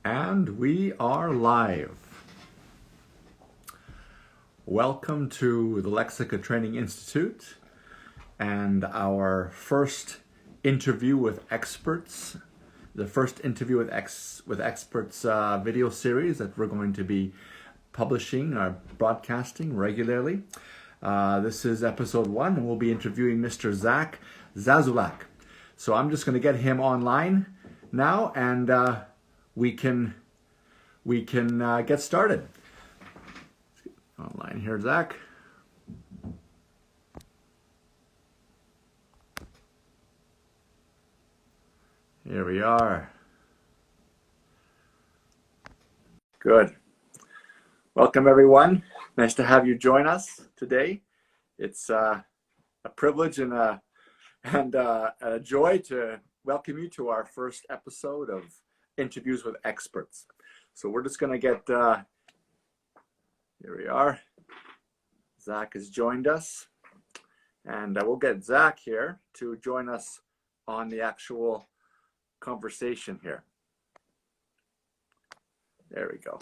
And we are live. Welcome to the Lexica Training Institute and our first interview with experts, the first interview with experts video series that we're going to be publishing or broadcasting regularly. This is episode 1, and we'll be interviewing Mr. Zack Zazulak. So I'm just going to get him online now, and we can get started. Online here, Zack. Here we are. Good. Welcome, everyone. Nice to have you join us today. It's a privilege and a joy to welcome you to our first episode of Interviews with Experts. So we're just going to get, here we are. Zack has joined us, and we'll get Zack here to join us on the actual conversation here. There we go.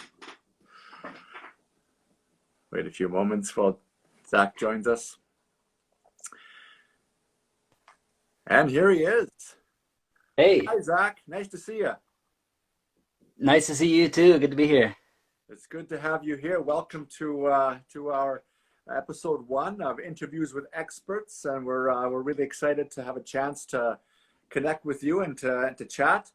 Wait a few moments while Zack joins us. And here he is. Hey, Hi, Zack. Nice to see you. nice to see you too. Good to be here. It's good to have you here. Welcome to our episode 1 of Interviews with Experts, and we're really excited to have a chance to connect with you and to chat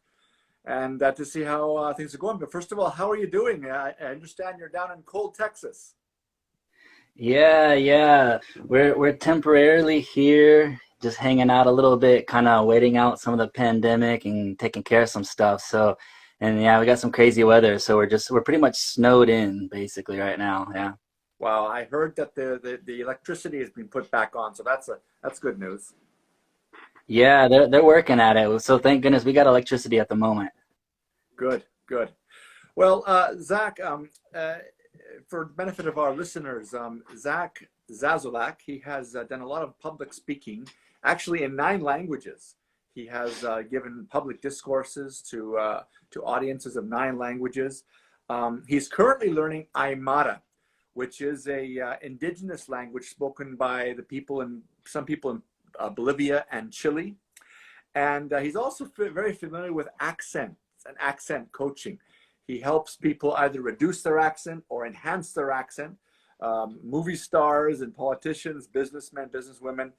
and to see how things are going. But first of all, how are you doing? I understand you're down in cold Texas. Yeah. We're temporarily here, just hanging out a little bit, kind of waiting out some of the pandemic and taking care of some stuff. So, and yeah, we got some crazy weather, so we're pretty much snowed in basically right now. Yeah. Wow, I heard that the electricity has been put back on, so that's good news. Yeah, they're working at it. So thank goodness we got electricity at the moment. Good. Well, Zack, for the benefit of our listeners, Zack Zazulak, he has done a lot of public speaking, actually in 9 languages. He has given public discourses to audiences of 9 languages. He's currently learning Aymara, which is a indigenous language spoken by some people in Bolivia and Chile. And he's also very familiar with accents and accent coaching. He helps people either reduce their accent or enhance their accent. Movie stars and politicians, businessmen, businesswomen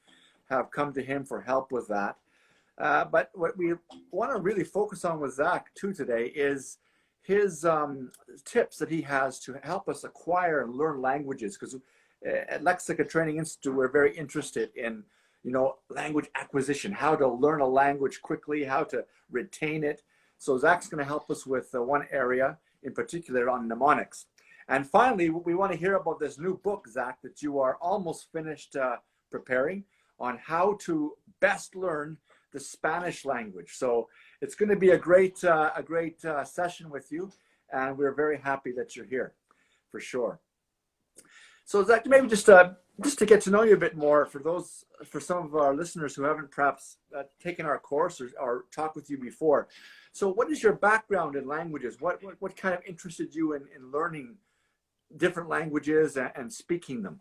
have come to him for help with that. But what we want to really focus on with Zack too today is his tips that he has to help us acquire and learn languages. Because at Lexica Training Institute, we're very interested in language acquisition, how to learn a language quickly, how to retain it. So Zack's going to help us with one area in particular on mnemonics. And finally, we want to hear about this new book, Zack, that you are almost finished preparing on how to best learn the Spanish language. So it's going to be a great session with you, and we're very happy that you're here, for sure. So Zack, maybe just to get to know you a bit more, for some of our listeners who haven't perhaps taken our course or talked with you before. So what is your background in languages? What kind of interested you in learning different languages and speaking them?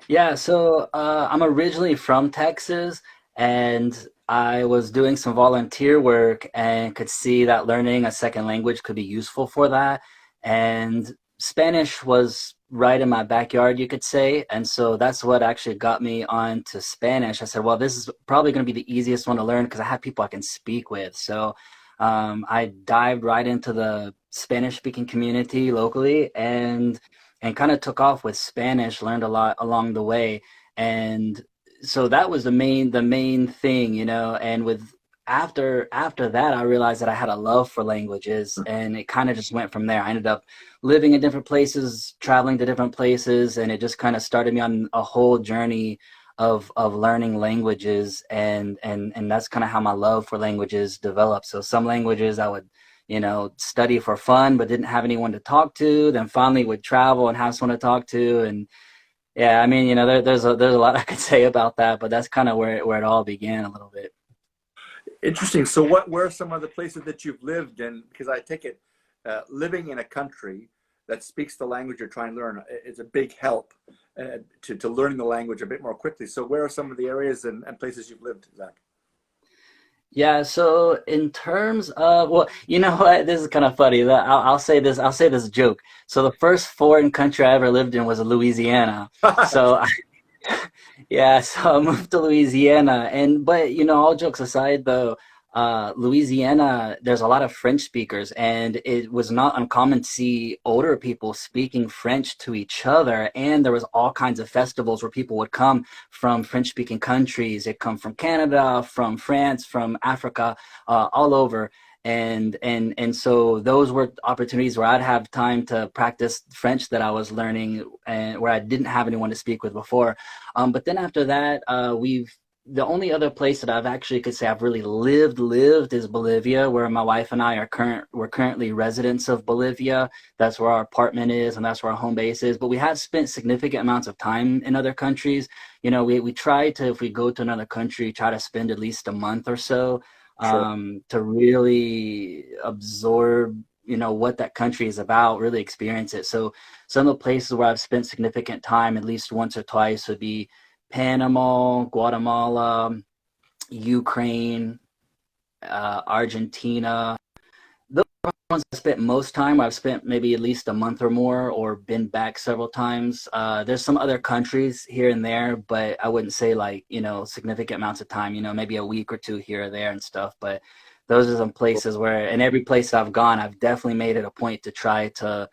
Yeah, so I'm originally from Texas, and I was doing some volunteer work and could see that learning a second language could be useful for that. And Spanish was right in my backyard, you could say. And so that's what actually got me on to Spanish. I said, well, this is probably going to be the easiest one to learn because I have people I can speak with. So I dived right into the Spanish speaking community locally and kind of took off with Spanish, learned a lot along the way. And so that was the main thing, and with after that I realized that I had a love for languages, and it kind of just went from there. I ended up living in different places, traveling to different places, and it just kind of started me on a whole journey of learning languages, and that's kind of how my love for languages developed. So some languages I would study for fun, but didn't have anyone to talk to. Then finally would travel and have someone to talk to. And yeah, I mean, there's a lot I could say about that, but that's kind of where it all began a little bit. Interesting. So where are some of the places that you've lived in? Because I take it living in a country that speaks the language you're trying to learn is a big help to learning the language a bit more quickly. So where are some of the areas and places you've lived, Zach? Yeah, so in terms of, well, you know what? This is kind of funny. I'll say this. I'll say this joke. So the first foreign country I ever lived in was Louisiana. So yeah, so I moved to Louisiana, and but all jokes aside, though, Louisiana, there's a lot of French speakers, and it was not uncommon to see older people speaking French to each other, and there was all kinds of festivals where people would come from French-speaking countries. They come from Canada, from France, from Africa, all over. And so those were opportunities where I'd have time to practice French that I was learning and where I didn't have anyone to speak with before. But then after that, the only other place that I've actually could say I've really lived is Bolivia, where my wife and I we're currently residents of Bolivia. That's where our apartment is, and that's where our home base is. But we have spent significant amounts of time in other countries. We try to, if we go to another country, try to spend at least a month or so Sure. to really absorb what that country is about, really experience it. So some of the places where I've spent significant time at least once or twice would be Panama, Guatemala, Ukraine, Argentina. Those are the ones I spent most time. I've spent maybe at least a month or more, or been back several times. There's some other countries here and there, but I wouldn't say like, significant amounts of time, maybe a week or two here or there and stuff. But those are some places where, in every place I've gone, I've definitely made it a point to try to,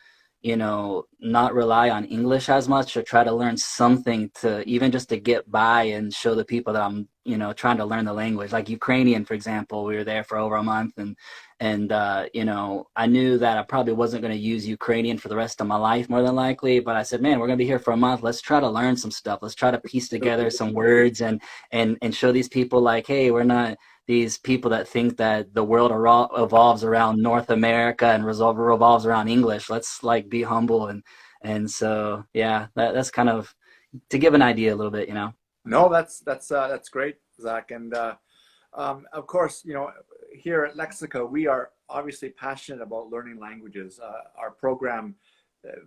not rely on English as much, or try to learn something to even just to get by and show the people that I'm, trying to learn the language. Like Ukrainian, for example, we were there for over a month, and I knew that I probably wasn't going to use Ukrainian for the rest of my life, more than likely. But I said, man, we're going to be here for a month. Let's try to learn some stuff. Let's try to piece together some words and show these people like, hey, we're not these people that think that the world evolves around North America and revolves around English. Let's like be humble and so yeah, that's kind of to give an idea a little bit, No, that's great, Zach. And of course, here at Lexica, we are obviously passionate about learning languages. Our program,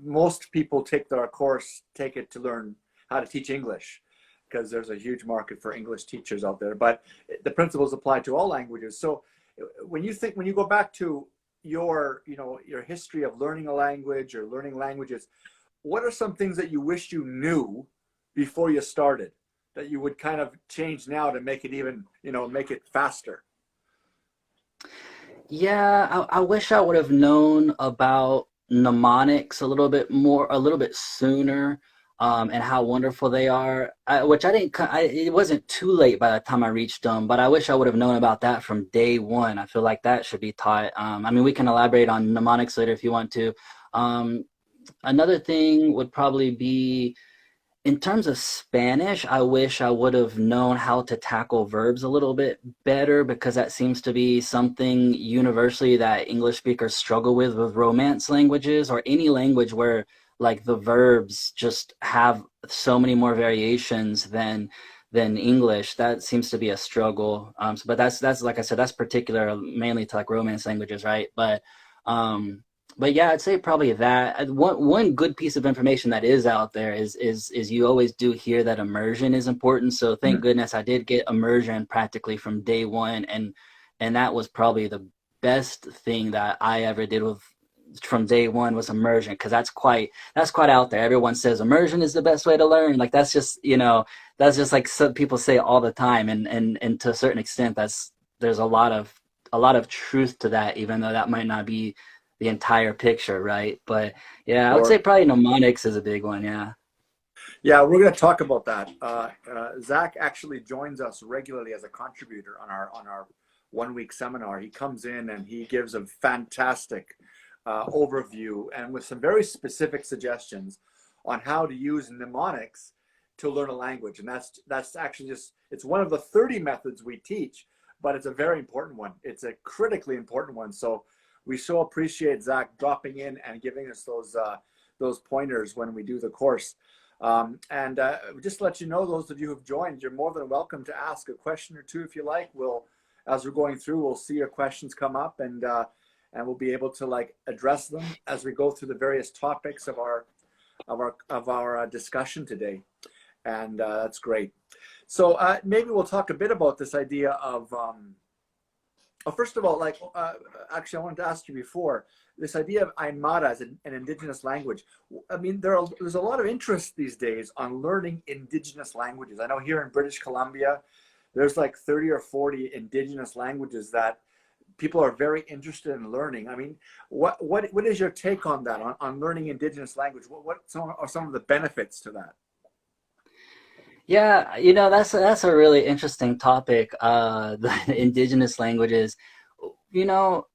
most people take it to learn how to teach English because there's a huge market for English teachers out there. But the principles apply to all languages. So when you go back to your history of learning a language or learning languages, what are some things that you wish you knew before you started that you would kind of change now to make it even, make it faster? Yeah, I wish I would have known about mnemonics a little bit more, a little bit sooner, and how wonderful they are. Which I didn't, it wasn't too late by the time I reached them, but I wish I would have known about that from day one. I feel like that should be taught. I mean, we can elaborate on mnemonics later if you want to. Um, Another thing would probably be in terms of Spanish, I wish I would have known how to tackle verbs a little bit better, because that seems to be something universally that English speakers struggle with Romance languages, or any language where like the verbs just have so many more variations than English. That seems to be a struggle. But that's like I said, that's particular mainly to like Romance languages, right? Um, but yeah, I'd say probably that. One good piece of information that is out there is you always do hear that immersion is important. So thank Mhm. goodness I did get immersion practically from day one, and that was probably the best thing that I ever did with from day one was immersion, because that's quite out there. Everyone says immersion is the best way to learn. Like that's just like some people say all the time, and to a certain extent there's a lot of truth to that, even though that might not be the entire picture, right? But yeah, I would Or say probably mnemonics is a big one. Yeah. Yeah, we're going to talk about that. Zach actually joins us regularly as a contributor on our 1 week seminar. He comes in and he gives a fantastic overview and with some very specific suggestions on how to use mnemonics to learn a language. And that's actually it's one of the 30 methods we teach, but it's a very important one. It's a critically important one. So we so appreciate Zach dropping in and giving us those pointers when we do the course. And just to let you know, those of you who've joined, you're more than welcome to ask a question or two if you like. as we're going through, we'll see your questions come up, and we'll be able to like address them as we go through the various topics of our discussion today. And that's great. So maybe we'll talk a bit about this idea of first of all, like actually, I wanted to ask you before this idea of Aymara as an indigenous language. I mean, there's a lot of interest these days on learning indigenous languages. I know here in British Columbia, there's like 30 or 40 indigenous languages that people are very interested in learning. I mean, what is your take on that, on learning indigenous language? What are some of the benefits to that? Yeah, that's a really interesting topic. The indigenous languages. You know,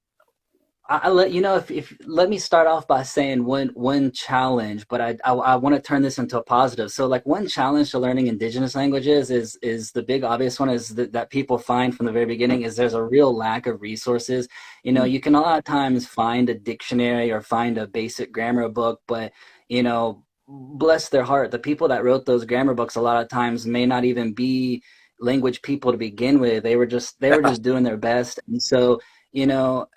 I let you know if let me start off by saying one challenge, but I want to turn this into a positive. So like one challenge to learning indigenous languages is the big obvious one is that people find from the very beginning is there's a real lack of resources. Mm. You can a lot of times find a dictionary or find a basic grammar book, but bless their heart, the people that wrote those grammar books a lot of times may not even be language people to begin with. They were just doing their best, and so you know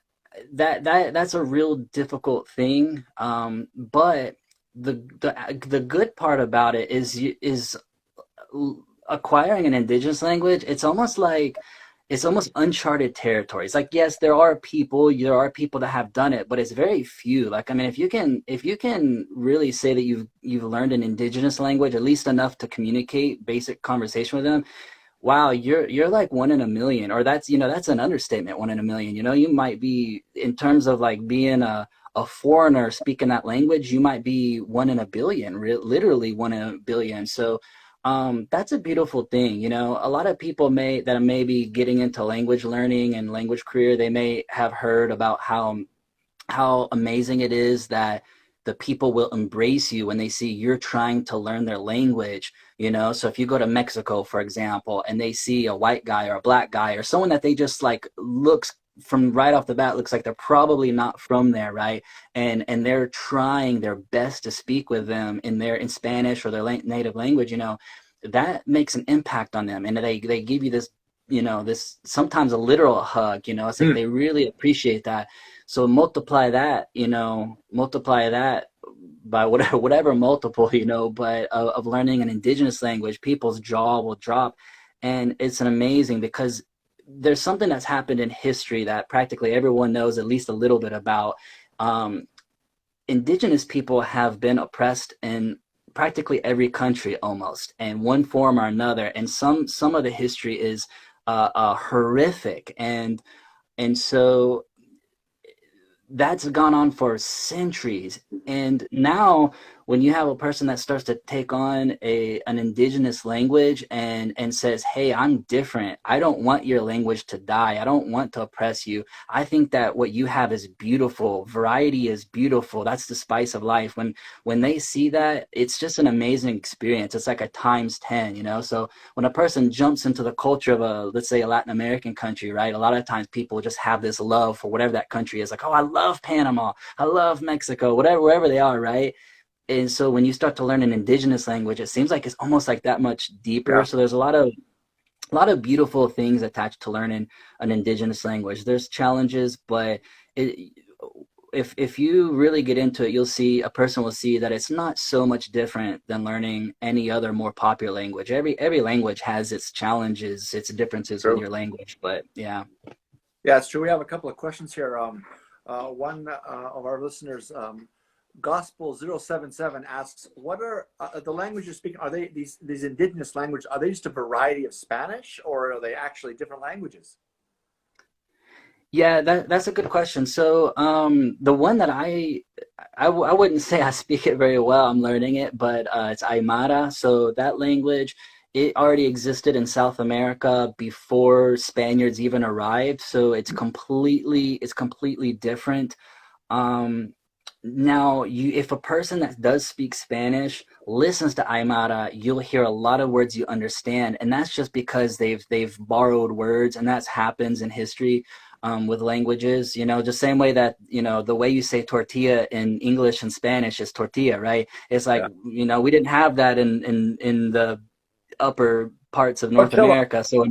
that's a real difficult thing. But the good part about it is acquiring an indigenous language. It's almost uncharted territories. Like, yes, there are people that have done it, but it's very few. Like, I mean, if you can really say that you've learned an indigenous language, at least enough to communicate basic conversation with them, wow, you're like one in a million, or that's an understatement, one in a million. You might be, in terms of like being a foreigner speaking that language, you might be one in a billion, literally one in a billion. So that's a beautiful thing. A lot of people may be getting into language learning and language career, they may have heard about how amazing it is that the people will embrace you when they see you're trying to learn their language. So if you go to Mexico, for example, and they see a white guy or a black guy or someone that they just like looks from right off the bat looks like they're probably not from there, right? And they're trying their best to speak with them in Spanish or their native language, that makes an impact on them, and they give you this, this sometimes a literal hug. It's like Mm. they really appreciate that. So multiply that by whatever multiple, but of learning an indigenous language, people's jaw will drop. And it's an amazing, because there's something that's happened in history that practically everyone knows at least a little bit about. Um, Indigenous people have been oppressed in practically every country almost, in one form or another. And some of the history is horrific, and so that's gone on for centuries. And now when you have a person that starts to take on an indigenous language and says, hey, I'm different, I don't want your language to die, I don't want to oppress you, I think that what you have is beautiful, variety is beautiful, that's the spice of life. When they see that, it's just an amazing experience. It's like a times 10. So when a person jumps into the culture of let's say a Latin American country, right, a lot of times people just have this love for whatever that country is. Like, oh, I love Panama, I love Mexico, whatever, wherever they are, right? And so when you start to learn an indigenous language, it seems like it's almost like that much deeper. Yeah. So there's a lot of beautiful things attached to learning an indigenous language. There's challenges, but it, if you really get into it, a person will see that it's not so much different than learning any other more popular language. Every language has its challenges, its differences with True. your language, but yeah. Yeah, it's true. We have a couple of questions here. One of our listeners, Gospel 077, asks, "What are the languages speaking? Are they these indigenous languages? Are they just a variety of Spanish, or are they actually different languages?" Yeah, that's a good question. So, the one that I wouldn't say I speak it very well. I'm learning it, but it's Aymara. So that language, it already existed in South America before Spaniards even arrived. So it's completely different. Um, Now, if a person that does speak Spanish listens to Aymara, you'll hear a lot of words you understand, and that's just because they've borrowed words, and that's happens in history with languages. The same way that the way you say tortilla in English and Spanish is tortilla, right? It's like Yeah. we didn't have that in the upper parts of North Tortilla. America, so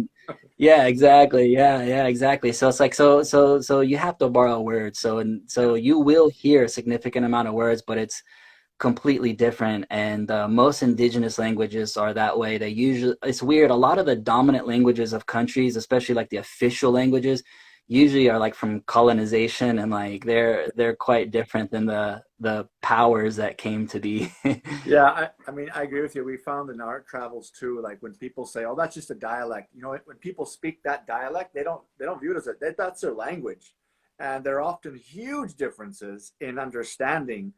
Yeah, exactly. Yeah, exactly. So it's like so you have to borrow words. So Yeah. you will hear a significant amount of words, but it's completely different. And most indigenous languages are that way. They usually, it's weird. A lot of the dominant languages of countries, especially like the official languages, usually are like from colonization, and like they're quite different than the powers that came to be. Yeah, I mean, I agree with you. We found in our travels too, like when people say, "Oh, that's just a dialect," you know, when people speak that dialect, they don't view it as that's their language, and there are often huge differences in understanding.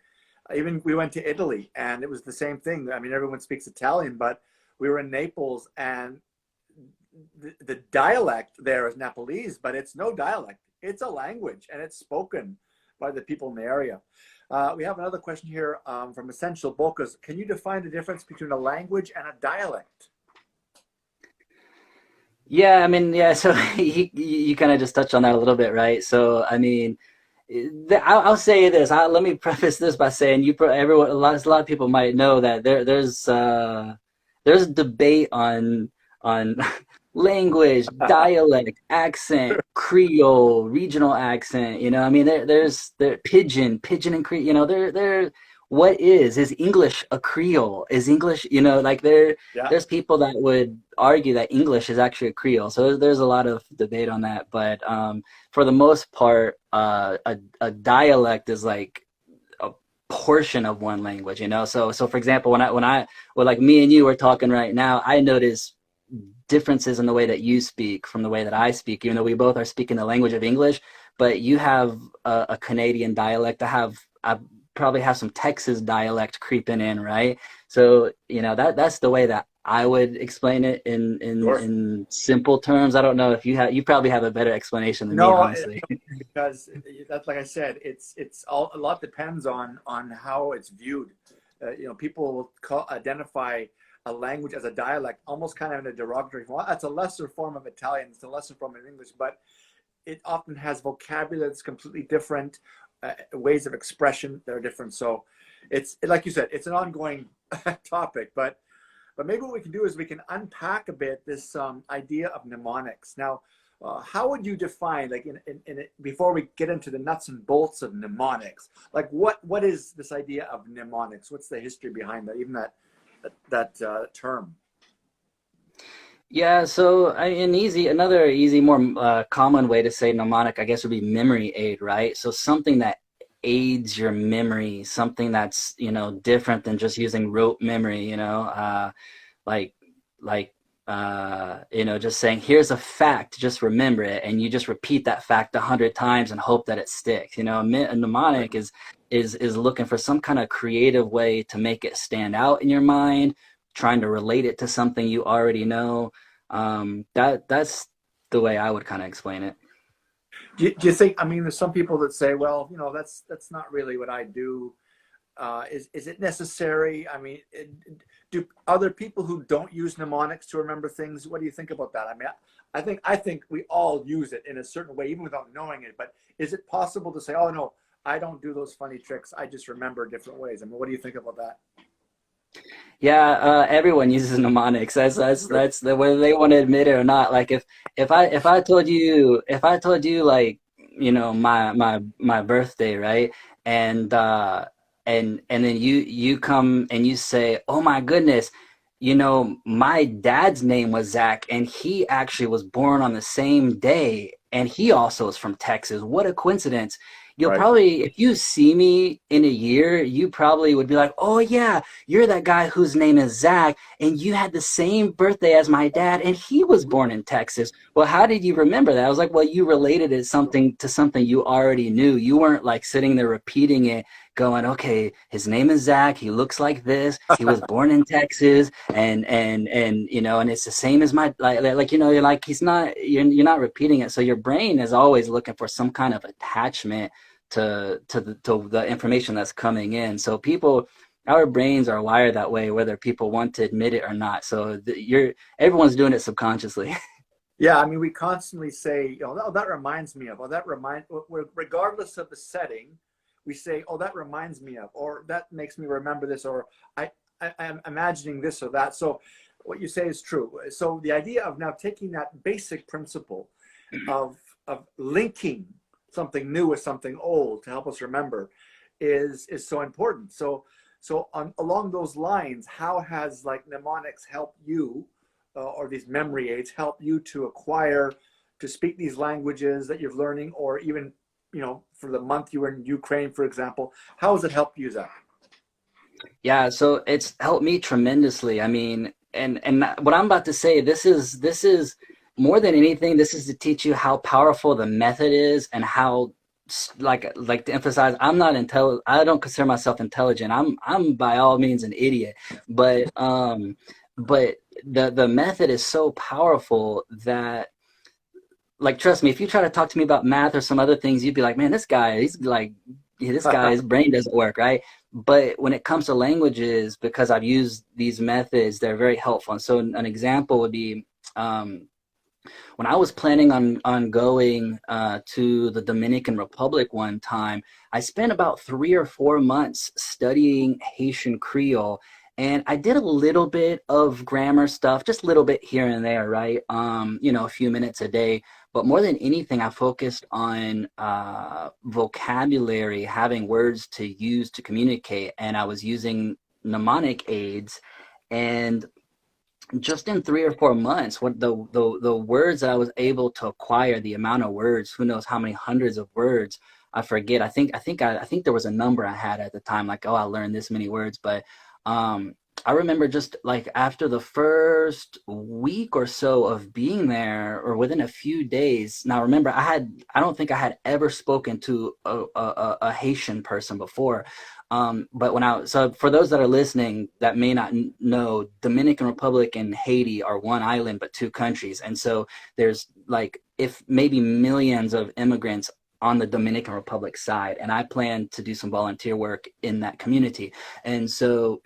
Even we went to Italy, and it was the same thing. I mean, everyone speaks Italian, but we were in Naples, and the dialect there is Nepalese, but it's no dialect. It's a language, and it's spoken by the people in the area. We have another question here from Essential Bokas. Can you define the difference between a language and a dialect? Yeah, I mean, yeah. So you kind of just touched on that a little bit, right? So I mean, I'll say this. Let me preface this by saying everyone, a lot of people might know that there's a debate on language, dialect, accent, Creole, regional accent. You know, I mean, there pidgin and Creole. You know, there. What is English a Creole? Is English, you know, like Yeah. there's people that would argue that English is actually a Creole. So there's a lot of debate on that, but for the most part, a dialect is like a portion of one language, you know. So for example, well, like me and you are talking right now, I notice differences in the way that you speak from the way that I speak, even though we both are speaking the language of English. But you have a Canadian dialect. I probably have some Texas dialect creeping in, right? So you know that's the way that I would explain it Sure. in simple terms. I don't know if you probably have a better explanation than me, No, honestly. because that's like I said, it's all a lot depends on how it's viewed. People will identify a language as a dialect, almost kind of in a derogatory form. Well, that's a lesser form of Italian. It's a lesser form of English, but it often has vocabulary that's completely different, ways of expression that are different. So it's like you said, it's an ongoing topic, but maybe what we can do is we can unpack a bit this idea of mnemonics. Now, how would you define, like, before we get into the nuts and bolts of mnemonics, like what is this idea of mnemonics? What's the history behind that, even that term? Yeah, so another easy, more common way to say mnemonic, I guess, would be memory aid, right? So something that aids your memory, something that's, you know, different than just using rote memory, you know, like like you know, just saying, here's a fact, just remember it, and you just repeat that fact 100 times and hope that it sticks. You know, a mnemonic is looking for some kind of creative way to make it stand out in your mind, trying to relate it to something you already know. That's the way I would kind of explain it. Do you think? I mean, there's some people that say, well, that's not really what I do. Is it necessary? I mean, do other people who don't use mnemonics to remember things? What do you think about that? I mean, I think we all use it in a certain way, even without knowing it. But is it possible to say, "Oh no, I don't do those funny tricks. I just remember different ways"? I mean, what do you think about that? Yeah, everyone uses mnemonics. That's the whether they want to admit it or not. Like if I told you like, you know, my birthday, right? And and then you come and you say, "Oh my goodness, you know, my dad's name was Zach, and he actually was born on the same day, and he also is from Texas. What a coincidence." You'll Right. probably, if you see me in a year, you probably would be like, "Oh yeah, you're that guy whose name is Zach, and you had the same birthday as my dad, and he was born in Texas." Well, how did you remember that? I was like, well, you related it something to something you already knew. You weren't like sitting there repeating it, going, "Okay, his name is Zach. He looks like this. He was born in Texas, and you know, and it's the same as my like you know, you're like he's not. You're not repeating it. So your brain is always looking for some kind of attachment to the information that's coming in. So people, our brains are wired that way, whether people want to admit it or not. So everyone's doing it subconsciously. Yeah, I mean, we constantly say, "Oh, that reminds me of," or regardless of the setting, we say, "Oh, that reminds me of," or "that makes me remember this," or I'm imagining this or that." So, what you say is true. So the idea of now taking that basic principle of linking something new with something old to help us remember is so important. So along those lines, how has like mnemonics helped you, or these memory aids help you to acquire, to speak these languages that you're learning, or even, for the month you were in Ukraine, for example, how has it helped you, Zach? Yeah, so it's helped me tremendously. I mean, and what I'm about to say, this is more than anything, this is to teach you how powerful the method is and how like to emphasize, I'm not intelligent. I don't consider myself intelligent. I'm by all means an idiot. But the method is so powerful that, like, trust me, if you try to talk to me about math or some other things, you'd be like, man, this guy, he's like, yeah, this guy's brain doesn't work, right? But when it comes to languages, because I've used these methods, they're very helpful. And so an example would be, when I was planning on going to the Dominican Republic one time, I spent about 3 or 4 months studying Haitian Creole, and I did a little bit of grammar stuff, just a little bit here and there, right? A few minutes a day. But more than anything, I focused on vocabulary, having words to use to communicate, and I was using mnemonic aids. And just in 3 or 4 months, what the words that I was able to acquire, the amount of words, who knows how many hundreds of words, I forget. I think there was a number I had at the time, like, oh, I learned this many words. But um I remember just like after the first week or so of being there, or within a few days. Now remember, I don't think I had ever spoken to a Haitian person before. But so for those that are listening that may not know, Dominican Republic and Haiti are one island, but two countries. And so there's like, if maybe millions of immigrants on the Dominican Republic side. And I plan to do some volunteer work in that community. And so,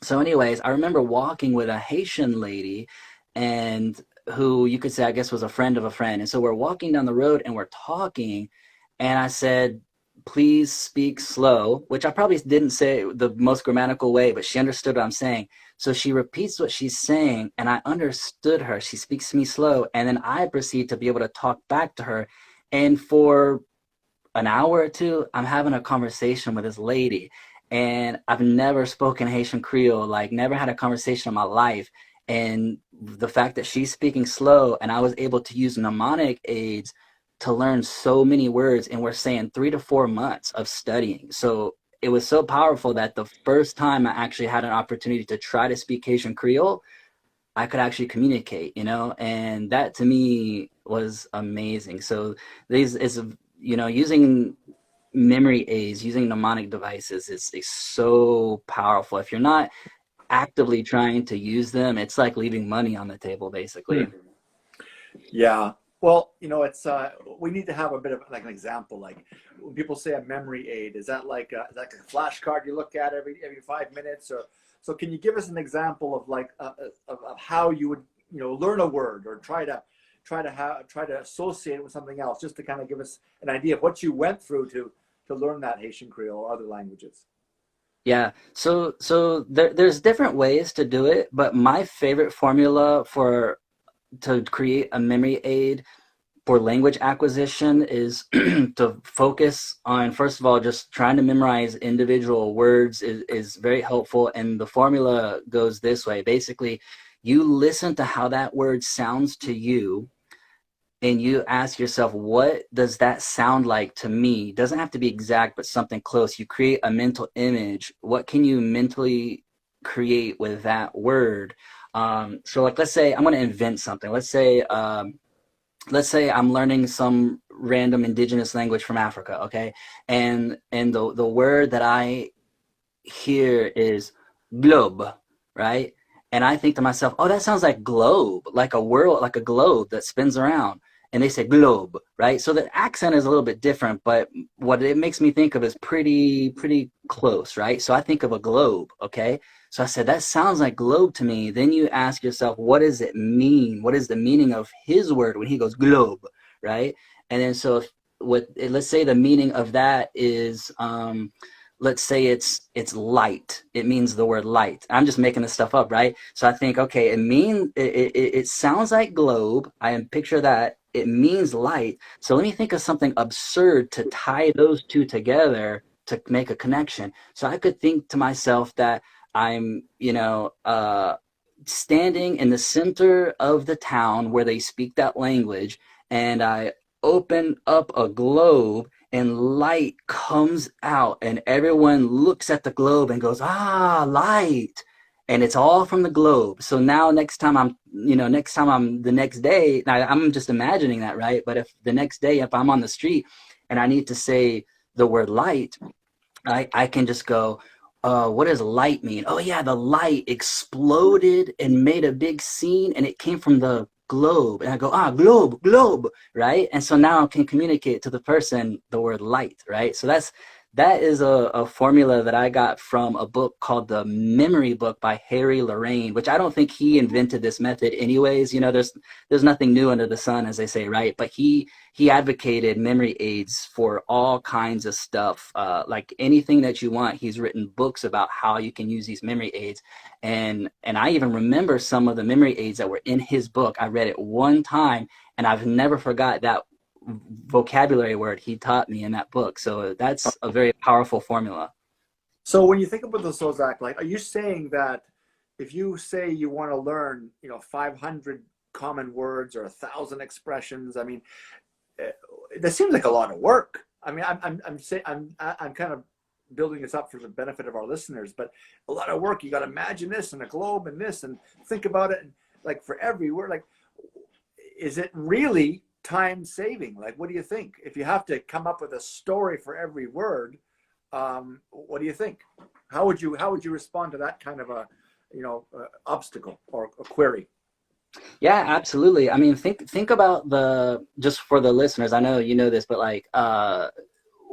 so anyways, I remember walking with a Haitian lady, and who you could say, I guess, was a friend of a friend. And so we're walking down the road and we're talking, and I said, please speak slow, which I probably didn't say the most grammatical way, but she understood what I'm saying. So she repeats what she's saying, and I understood her. She speaks to me slow, and then I proceed to be able to talk back to her. And for an hour or two, I'm having a conversation with this lady, and I've never spoken Haitian Creole, like never had a conversation in my life. And the fact that she's speaking slow and I was able to use mnemonic aids to learn so many words, and we're saying 3 to 4 months of studying. So it was so powerful that the first time I actually had an opportunity to try to speak Haitian Creole, I could actually communicate, and that to me was amazing. So these is, using memory aids, using mnemonic devices is so powerful. If you're not actively trying to use them, it's like leaving money on the table, basically. Hmm. Yeah. Well, it's we need to have a bit of like an example. Like when people say a memory aid, is that like like a flashcard you look at every 5 minutes, or so? Can you give us an example of like of how you would learn a word, or try to associate it with something else, just to kind of give us an idea of what you went through to learn that Haitian Creole or other languages? Yeah. So there's different ways to do it, but my favorite formula for to create a memory aid for language acquisition is to focus on, first of all, just trying to memorize individual words is very helpful. And the formula goes this way. Basically, you listen to how that word sounds to you, and you ask yourself, what does that sound like to me? It doesn't have to be exact, but something close. You create a mental image. What can you mentally create with that word? So like, let's say I'm going to invent something. Let's say I'm learning some random indigenous language from Africa, okay? And the word that I hear is globe, right? And I think to myself, oh, that sounds like globe, like a world, like a globe that spins around. And they say globe, right? So the accent is a little bit different, but what it makes me think of is pretty close, right? So I think of a globe, okay? So I said, that sounds like globe to me. Then you ask yourself, what does it mean? What is the meaning of his word when he goes globe, right? And then so let's say the meaning of that is let's say it's light. It means the word light. I'm just making this stuff up, right? So I think, okay, it sounds like globe. I picture that it means light. So let me think of something absurd to tie those two together to make a connection. So I could think to myself that I'm, standing in the center of the town where they speak that language, and I open up a globe and light comes out, and everyone looks at the globe and goes, ah, light. And it's all from the globe. So now next time I'm the next day, now I'm just imagining that, right? But if the next day, if I'm on the street and I need to say the word light, I can just go, what does light mean? Oh yeah, the light exploded and made a big scene, and it came from the globe. And I go, ah, globe, globe, right? And so now I can communicate to the person the word light, right? So that is a formula that I got from a book called The Memory Book by Harry Lorraine, which I don't think he invented this method anyways. There's nothing new under the sun, as they say, right? But he advocated memory aids for all kinds of stuff, like anything that you want. He's written books about how you can use these memory aids, and I even remember some of the memory aids that were in his book. I read it one time, and I've never forgot that vocabulary word he taught me in that book. So that's a very powerful formula. So when you think about the Zach, like, are you saying that if you say you want to learn, 500 common words or 1,000 expressions, I mean, that seems like a lot of work. I mean, I'm kind of building this up for the benefit of our listeners, but a lot of work. You got to imagine this and a globe and this and think about it. And like for every word, like, is it really time saving? Like, what do you think? If you have to come up with a story for every word, what do you think? How would you respond to that kind of a, obstacle or a query? Yeah, absolutely. I mean, think about just for the listeners. I know you know this, but like,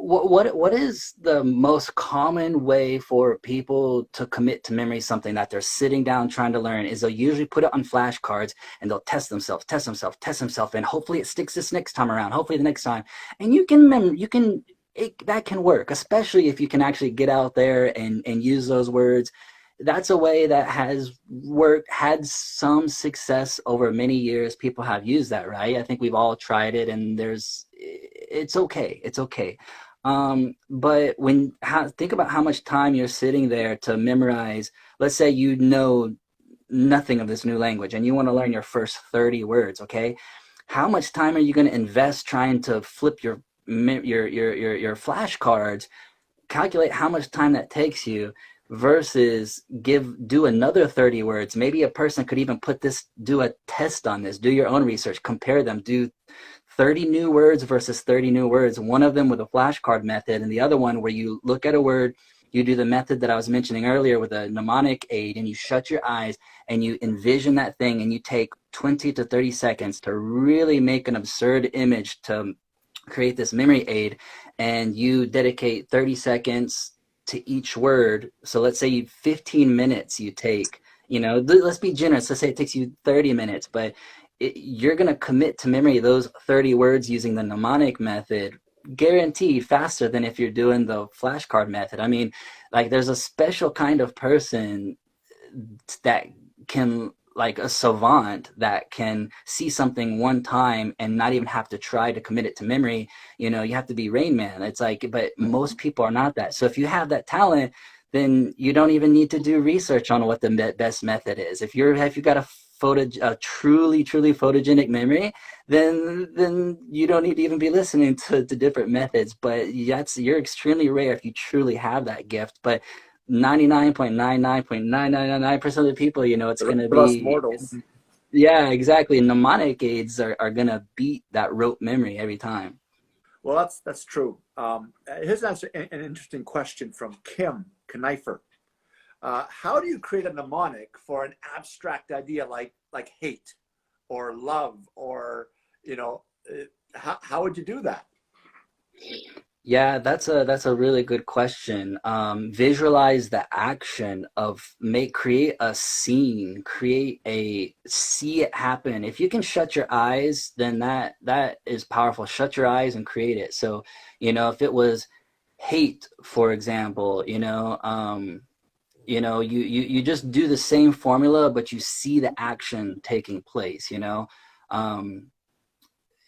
what is the most common way for people to commit to memory something that they're sitting down trying to learn? Is they'll usually put it on flashcards and they'll test themselves, and hopefully it sticks this next time around. Hopefully the next time, and that can work, especially if you can actually get out there and use those words. That's a way that has worked, had some success over many years. People have used that, right? I think we've all tried it, and it's okay. It's okay. But think about how much time you're sitting there to memorize. Let's say you know nothing of this new language and you want to learn your first 30 words, okay? How much time are you going to invest trying to flip your flashcards, calculate how much time that takes you versus do another 30 words. Maybe a person could even do a test on this, do your own research, compare them, do 30 new words versus 30 new words, one of them with a flashcard method and the other one where you look at a word, you do the method that I was mentioning earlier with a mnemonic aid, and you shut your eyes and you envision that thing, and you take 20 to 30 seconds to really make an absurd image to create this memory aid, and you dedicate 30 seconds to each word. So let's say 15 minutes you take, let's be generous. Let's say it takes you 30 minutes, but you're going to commit to memory those 30 words using the mnemonic method, guaranteed faster than if you're doing the flashcard method. I mean, like, there's a special kind of person that can, like a savant, that can see something one time and not even have to try to commit it to memory. You have to be Rain Man. It's like, but most people are not that. So if you have that talent, then you don't even need to do research on what the best method is. If you got a truly photogenic memory, then you don't need to even be listening to different methods. But you're extremely rare if you truly have that gift. But 99.99.9999% of the people, it's going to Us be, mortals. yeah, exactly. Mnemonic aids are going to beat that rote memory every time. Well, that's true. Here's an interesting question from Kim Knifer. How do you create a mnemonic for an abstract idea like hate or love, or how would you do that? Yeah, that's a really good question. Visualize the action of create a scene, see it happen. If you can shut your eyes, then that is powerful. Shut your eyes and create it. So, if it was hate, for example, you just do the same formula, but you see the action taking place, um,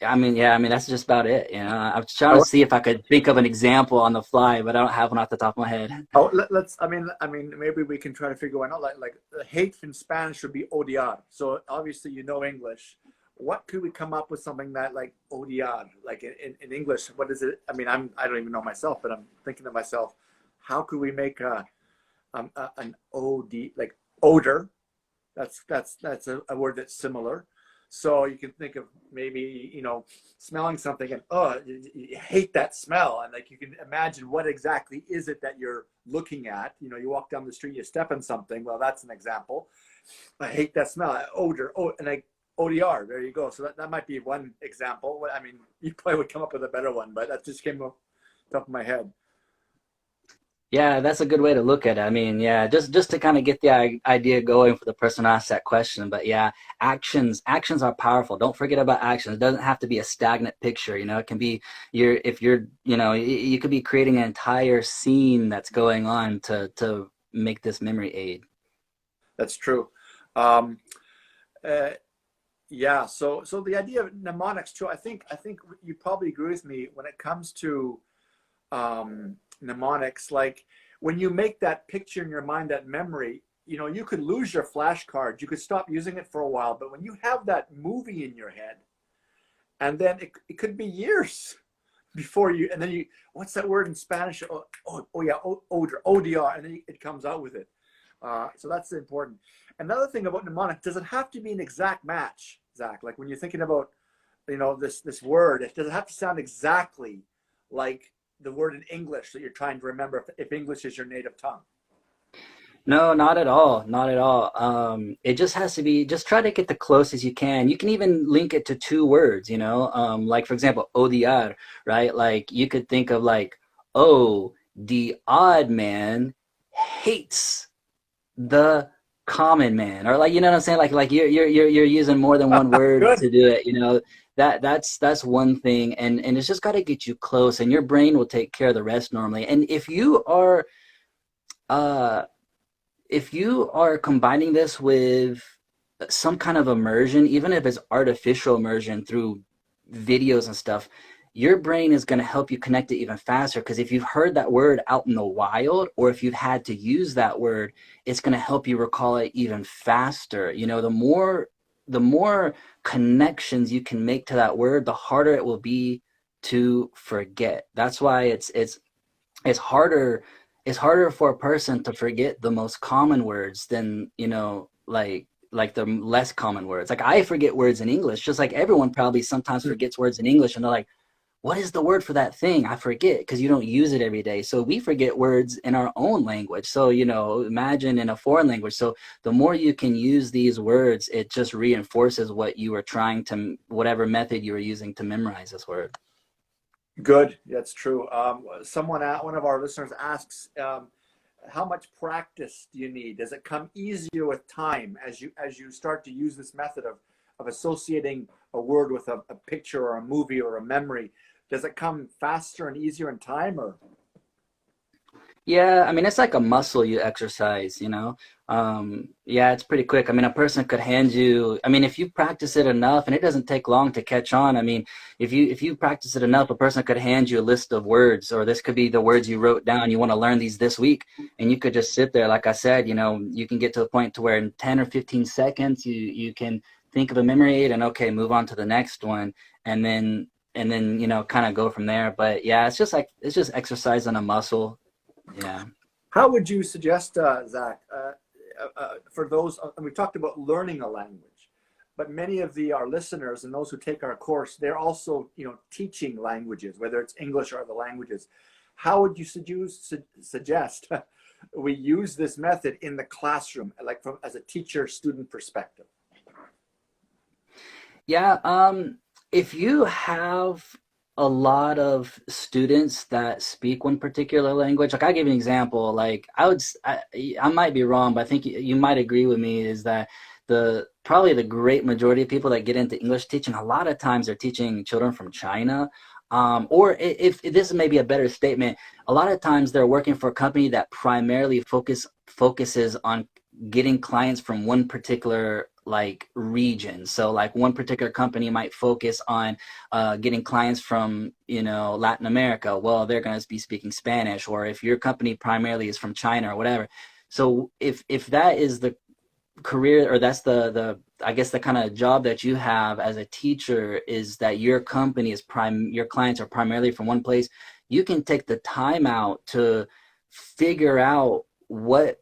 yeah, I mean, that's just about it. I was trying to Oh, see if I could think of an example on the fly, but I don't have one off the top of my head. oh, let's. Maybe we can try to figure one out. Like hate in Spanish would be odiar. So obviously, English. What could we come up with something that like odiar, like in English? What is it? I don't even know myself, but I'm thinking to myself, how could we make an od like odor? That's a word that's similar. So you can think of maybe smelling something and you hate that smell, and like you can imagine what exactly is it that you're looking at. You walk down the street, you step in something. Well, that's an example. I hate that smell, odor. Oh, and like ODR. There you go. So that might be one example. I mean, you probably would come up with a better one, but that just came up top of my head. Yeah, that's a good way to look at it. I mean, yeah, just to kind of get the idea going for the person who asked that question. But yeah, actions are powerful. Don't forget about actions. It doesn't have to be a stagnant picture. It can be if you're, you could be creating an entire scene that's going on to make this memory aid. That's true. Um, uh, yeah. So the idea of mnemonics too. I think you probably agree with me when it comes to mnemonics. Like when you make that picture in your mind, that memory, you could lose your flashcard. You could stop using it for a while. But when you have that movie in your head, and then it could be years before you, and then what's that word in Spanish? Yeah, odor, ODR, and then it comes out with it. So that's important. Another thing about mnemonic, does it have to be an exact match, Zach? Like when you're thinking about, this word, it does it have to sound exactly like the word in English that you're trying to remember if English is your native tongue? No, not at all. Not at all. It just has to be, just try to get the closest you can. You can even link it to two words, like for example, odiar, right? Like you could think of like, oh, the odd man hates the common man, or like, you know what I'm saying? Like you're using more than one word Good. to do it, that's one thing. And it's just got to get you close, and your brain will take care of the rest normally. And uh if you are combining this with some kind of immersion, even if it's artificial immersion through videos and stuff, your brain is going to help you connect it even faster. Because if you've heard that word out in the wild, or if you've had to use that word, it's going to help you recall it even faster. The more connections you can make to that word, the harder it will be to forget. That's why it's harder for a person to forget the most common words than like the less common words. Like I forget words in English, just like everyone probably sometimes forgets words in English, and they're like, what is the word for that thing? I forget, because you don't use it every day. So we forget words in our own language, so imagine in a foreign language. So the more you can use these words, it just reinforces what you were trying to, whatever method you were using to memorize this word. Good. That's true. One of our listeners asks, how much practice do you need? Does it come easier with time as you start to use this method of associating a word with a picture or a movie or a memory? Does it come faster and easier in time, or? Yeah, I mean, it's like a muscle you exercise, Yeah, it's pretty quick. I mean, a person could hand you, I mean, if you practice it enough, and it doesn't take long to catch on. I mean, if you practice it enough, a person could hand you a list of words, or this could be the words you wrote down. You want to learn these this week, and you could just sit there. Like I said, you can get to the point to where in 10 or 15 seconds, you can think of a memory aid and okay, move on to the next one, and then kind of go from there. But yeah, it's just exercising a muscle. Yeah. How would you suggest, Zach, for those, and we talked about learning a language, but many of our listeners and those who take our course, they're also, teaching languages, whether it's English or other languages. How would you suggest we use this method in the classroom, like as a teacher-student perspective? Yeah, if you have a lot of students that speak one particular language, like I'll give you an example. Like I might be wrong, but I think you might agree with me, is that probably the great majority of people that get into English teaching, a lot of times they're teaching children from China. Or if this is maybe a better statement, a lot of times they're working for a company that primarily focuses on getting clients from one particular like region. So like one particular company might focus on getting clients from, you know, Latin America. Well, they're going to be speaking Spanish. Or if your company primarily is from China or whatever. So if that is the career, or that's the I guess the kind of job that you have as a teacher, is that your company is your clients are primarily from one place, you can take the time out to figure out what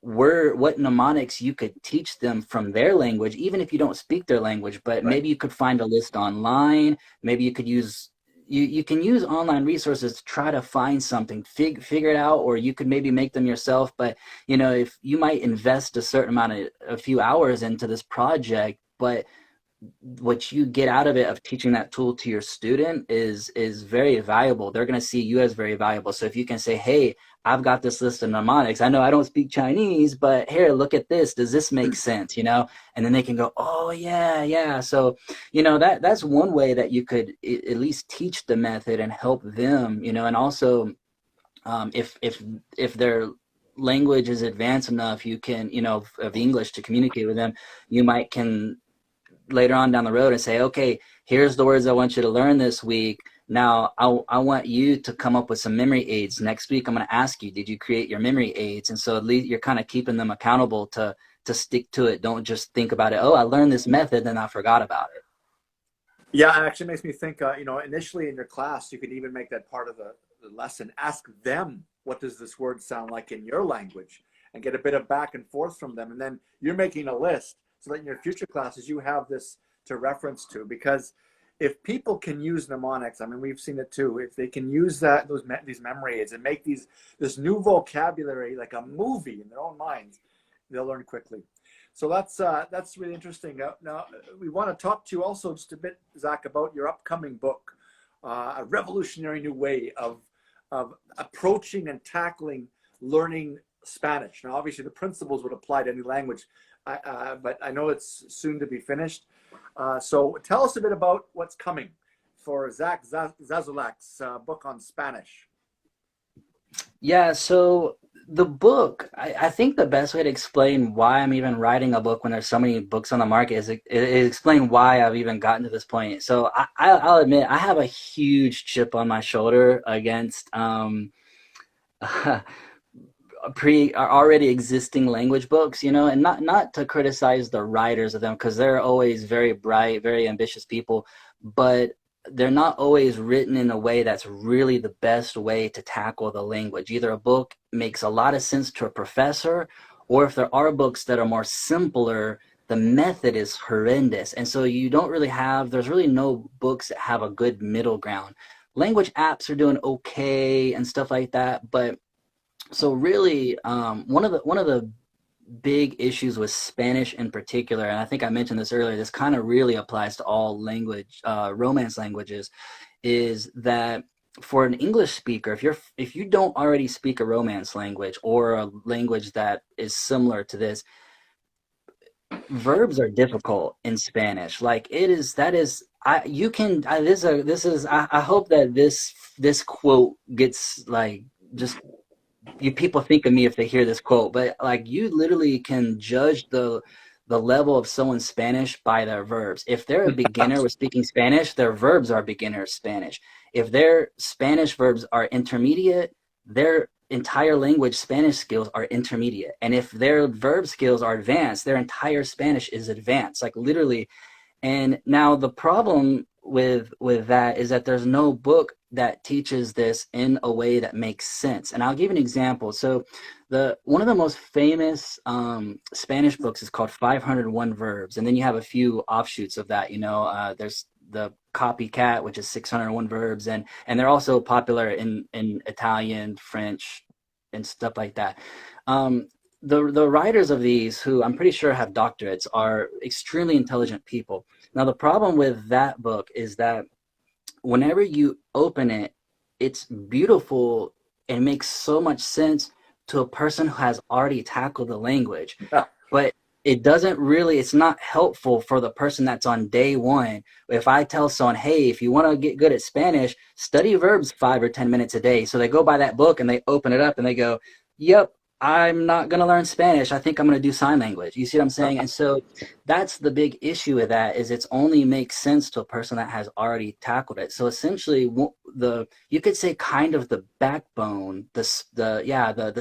mnemonics you could teach them from their language, even if you don't speak their language. But Right. maybe you could find a list online. Maybe you could use you can use online resources to try to find something, figure it out, or you could maybe make them yourself. But you know, if you might invest a certain amount of a few hours into this project, but what you get out of it of teaching that tool to your student is very valuable. They're going to see you as very valuable. So if you can say, hey, I've got this list of mnemonics, I know I don't speak Chinese, but here, look at this, does this make sense, you know? And then they can go, oh yeah, yeah. So you know, that's one way that you could at least teach the method and help them, you know. And also, if their language is advanced enough, you can, you know, of English, to communicate with them, you might can later on down the road and say, okay, here's the words I want you to learn this week. Now, I want you to come up with some memory aids. Next week, I'm going to ask you, did you create your memory aids? And so at least you're kind of keeping them accountable to stick to it. Don't just think about it. Oh, I learned this method, then I forgot about it. Yeah, it actually makes me think, you know, initially in your class, you could even make that part of the lesson. Ask them, what does this word sound like in your language? And get a bit of back and forth from them. And then you're making a list so that in your future classes, you have this to reference to. Because if people can use mnemonics, I mean, we've seen it too. If they can use these memory aids and make this new vocabulary like a movie in their own minds, they'll learn quickly. So that's really interesting. Now we want to talk to you also just a bit, Zach, about your upcoming book, a revolutionary new way of approaching and tackling learning Spanish. Now, obviously, the principles would apply to any language, but I know it's soon to be finished. So tell us a bit about what's coming for Zack Zazulak's book on Spanish. Yeah, so the book, I think the best way to explain why I'm even writing a book when there's so many books on the market is explain why I've even gotten to this point. So I'll admit I have a huge chip on my shoulder against pre already existing language books, you know, and not to criticize the writers of them, because they're always very bright, very ambitious people, but they're not always written in a way that's really the best way to tackle the language. Either a book makes a lot of sense to a professor, or if there are books that are more simpler, the method is horrendous. And so you don't really have, there's really no books that have a good middle ground. Language apps are doing okay and stuff like that, but so really, one of the big issues with Spanish in particular, and I think I mentioned this earlier, this kind of really applies to all language, Romance languages, is that for an English speaker, if you don't already speak a Romance language or a language that is similar to this, verbs are difficult in Spanish. Like it is, that is, I you can I, this is I hope that this quote gets like just you people think of me if they hear this quote, but like you literally can judge the level of someone's Spanish by their verbs. If they're a beginner with speaking Spanish, their verbs are beginner Spanish. If their Spanish verbs are intermediate, their entire language Spanish skills are intermediate. And if their verb skills are advanced, their entire Spanish is advanced. Like literally, and now the problem with that is that there's no book that teaches this in a way that makes sense. And I'll give an example. So the one of the most famous Spanish books is called 501 Verbs, and then you have a few offshoots of that. You know, there's the Copycat, which is 601 verbs, and they're also popular in Italian, French, and stuff like that. Um, the writers of these, who I'm pretty sure have doctorates, are extremely intelligent people. Now, the problem with that book is that whenever you open it, it's beautiful and makes so much sense to a person who has already tackled the language. But it doesn't really, it's not helpful for the person that's on day one. If I tell someone, hey, if you want to get good at Spanish, study verbs 5 or 10 minutes a day. So they go by that book and they open it up and they go, yep, I'm not going to learn Spanish. I think I'm going to do sign language. You see what I'm saying? And so that's the big issue with that, is it's only makes sense to a person that has already tackled it. So essentially the, you could say kind of the backbone, the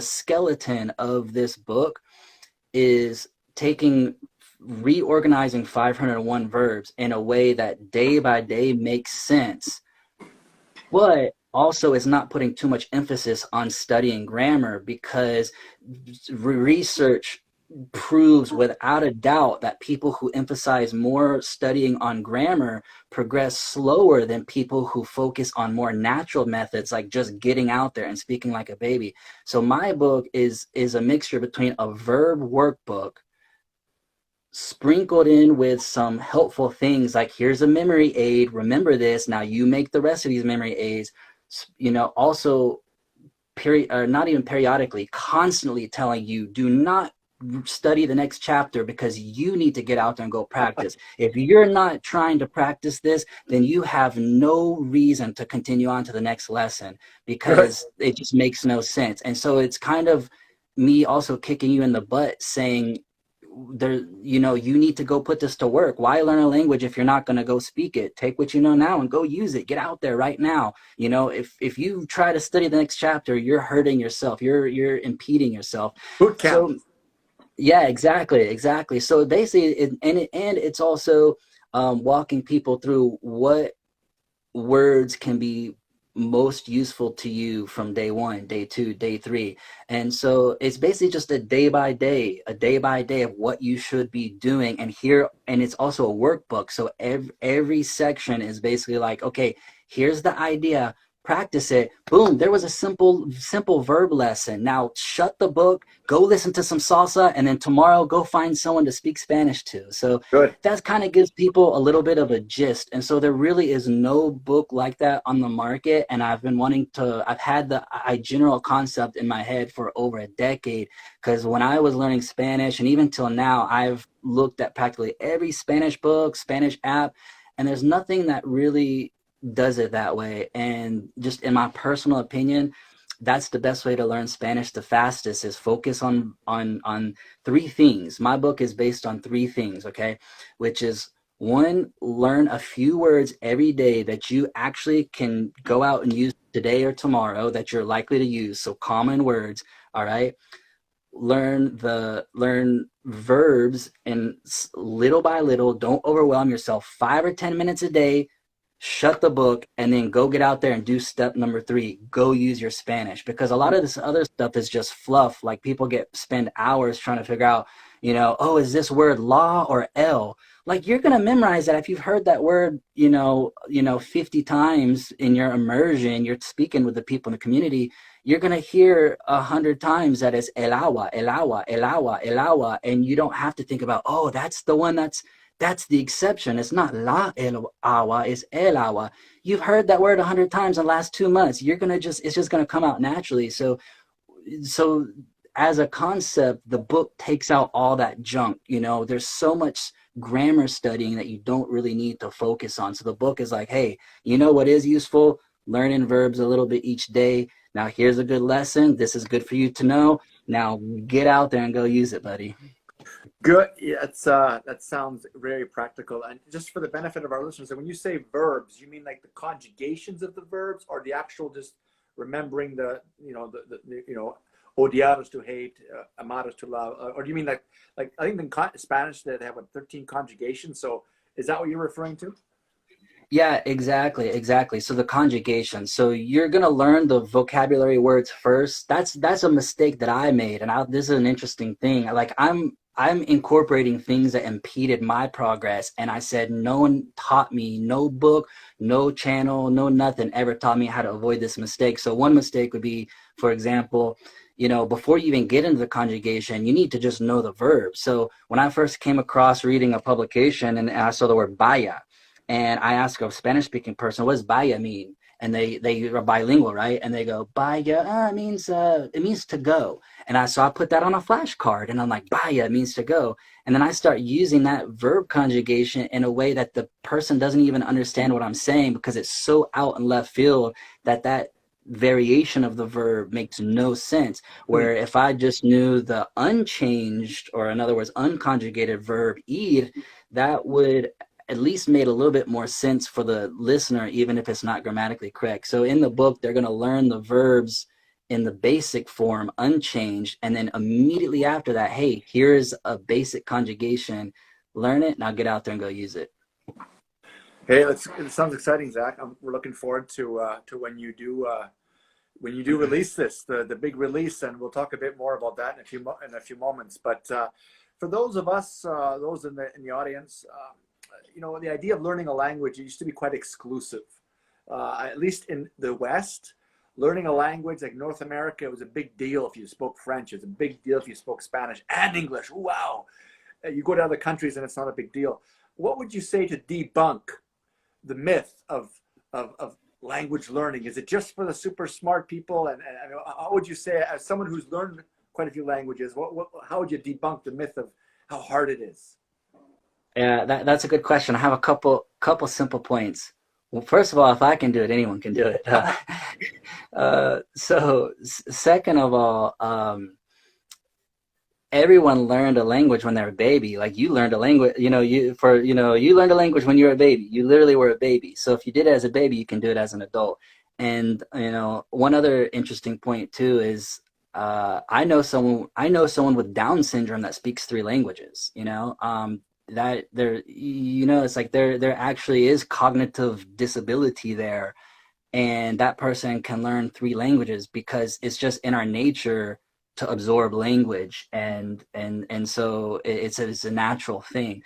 skeleton of this book is taking reorganizing 501 verbs in a way that day by day makes sense, but also is not putting too much emphasis on studying grammar, because research proves without a doubt that people who emphasize more studying on grammar progress slower than people who focus on more natural methods, like just getting out there and speaking like a baby. So my book is a mixture between a verb workbook sprinkled in with some helpful things like, here's a memory aid, remember this, now you make the rest of these memory aids, also not even periodically, constantly telling you, do not study the next chapter because you need to get out there and go practice. If you're not trying to practice this, then you have no reason to continue on to the next lesson, Good. because it just makes no sense. And so it's kind of me also kicking you in the butt, saying, you need to go put this to work. Why learn a language if you're not going to go speak it? Take what you know now and go use it. Get out there right now. If you try to study the next chapter, you're hurting yourself. You're impeding yourself. Boot camp. So yeah, exactly. So basically, and it's also walking people through what words can be most useful to you from day one, day two, day three. And so it's basically just a day by day of what you should be doing. And it's also a workbook. So every section is basically like, okay, here's the idea, practice it. Boom, there was a simple verb lesson. Now shut the book, go listen to some salsa, and then tomorrow go find someone to speak Spanish to. So Good. that kind of gives people a little bit of a gist. And so there really is no book like that on the market. And I've had the general concept in my head for over a decade, because when I was learning Spanish, and even till now, I've looked at practically every Spanish book, Spanish app, and there's nothing that really does it that way. And just in my personal opinion, that's the best way to learn Spanish the fastest, is focus on three things. My book is based on three things, okay? Which is, one, learn a few words every day that you actually can go out and use today or tomorrow, that you're likely to use. So common words, all right? Learn verbs, and little by little, don't overwhelm yourself. 5 or 10 minutes a day, shut the book, and then go get out there and do step number 3. Go use your Spanish, because a lot of this other stuff is just fluff. Like, people spend hours trying to figure out, oh, is this word la or el? Like, you're going to memorize that if you've heard that word, 50 times in your immersion. You're speaking with the people in the community. You're going to hear 100 times that it's el agua, el agua, el agua, el agua. And you don't have to think about, oh, that's the one that's the exception. It's not la el agua, it's el agua. You've heard that word 100 times in the last 2 months. It's just gonna come out naturally. So as a concept, the book takes out all that junk. There's so much grammar studying that you don't really need to focus on. So the book is like, hey, what is useful? Learning verbs a little bit each day. Now here's a good lesson. This is good for you to know. Now get out there and go use it, buddy. Good. Yeah, that sounds very practical. And just for the benefit of our listeners, when you say verbs, you mean like the conjugations of the verbs, or the actual just remembering odiar is to hate, amar is to love, or do you mean like I think in Spanish they have 13 conjugations? So is that what you're referring to? Yeah, exactly. So the conjugation. So you're gonna learn the vocabulary words first. That's a mistake that I made, and this is an interesting thing. Like, I'm incorporating things that impeded my progress, and I said no one taught me, no book, no channel, no nothing ever taught me how to avoid this mistake. So one mistake would be, for example, before you even get into the conjugation, you need to just know the verb. So when I first came across reading a publication and I saw the word vaya, and I asked a Spanish speaking person, what does vaya mean? and they are bilingual, right? And they go baya, it means to go. And I put that on a flashcard, and I'm like, baya, it means to go. And then I start using that verb conjugation in a way that the person doesn't even understand what I'm saying, because it's so out in left field that variation of the verb makes no sense. Hmm. Where if I just knew the unchanged, or in other words, unconjugated verb ir, that would at least made a little bit more sense for the listener, even if it's not grammatically correct. So in the book, they're going to learn the verbs in the basic form unchanged, and then immediately after that, hey, here's a basic conjugation, learn it, now get out there and go use it. Hey, it sounds exciting, Zach. We're looking forward to when you do release this, the big release, and we'll talk a bit more about that in a few moments. But for those of us, those in the audience, the idea of learning a language used to be quite exclusive. At least in the West, learning a language like North America, it was a big deal if you spoke French. It's a big deal if you spoke Spanish and English. Wow. You go to other countries and it's not a big deal. What would you say to debunk the myth of language learning? Is it just for the super smart people? And how would you say, as someone who's learned quite a few languages, how would you debunk the myth of how hard it is? Yeah, that's a good question. I have a couple simple points. Well, first of all, if I can do it, anyone can do it. Second of all, everyone learned a language when they were a baby. Like, you learned a language, you learned a language when you were a baby. You literally were a baby. So if you did it as a baby, you can do it as an adult. And one other interesting point too is, I know someone with Down syndrome that speaks three languages. That there, it's like there actually is cognitive disability there, and that person can learn three languages because it's just in our nature to absorb language, and so it's a natural thing.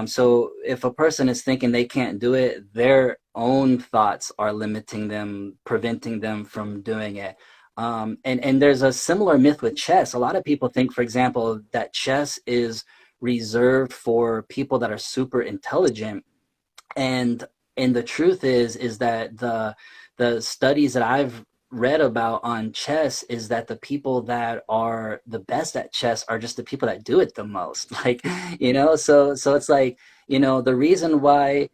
So if a person is thinking they can't do it, their own thoughts are limiting them, preventing them from doing it. And there's a similar myth with chess. A lot of people think, for example, that chess is reserved for people that are super intelligent, and the truth is that the studies that I've read about on chess is that the people that are the best at chess are just the people that do it the most. Like, so it's like, the reason why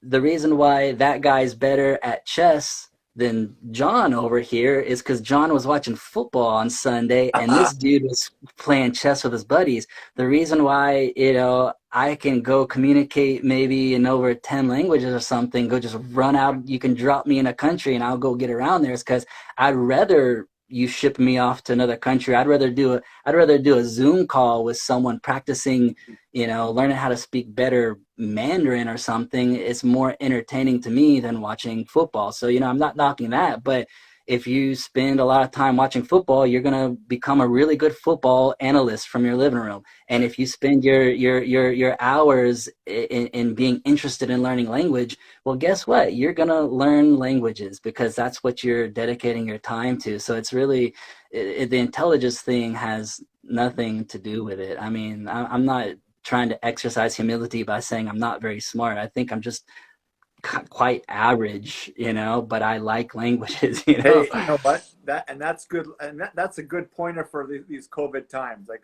that guy's better at chess than John over here is because John was watching football on Sunday and this dude was playing chess with his buddies. The reason why, I can go communicate maybe in over 10 languages or something, go just run out, you can drop me in a country and I'll go get around there, is because I'd rather you ship me off to another country. I'd rather do a Zoom call with someone practicing, learning how to speak better Mandarin or something. It's more entertaining to me than watching football. So, I'm not knocking that, but if you spend a lot of time watching football, you're gonna become a really good football analyst from your living room. And if you spend your hours in being interested in learning language, well, guess what? You're gonna learn languages because that's what you're dedicating your time to. So it's really, the intelligence thing has nothing to do with it. I mean, I'm not trying to exercise humility by saying I'm not very smart. I think I'm just quite average, but I like languages. Hey, you know what? That's good, and that's a good pointer for these COVID times. Like,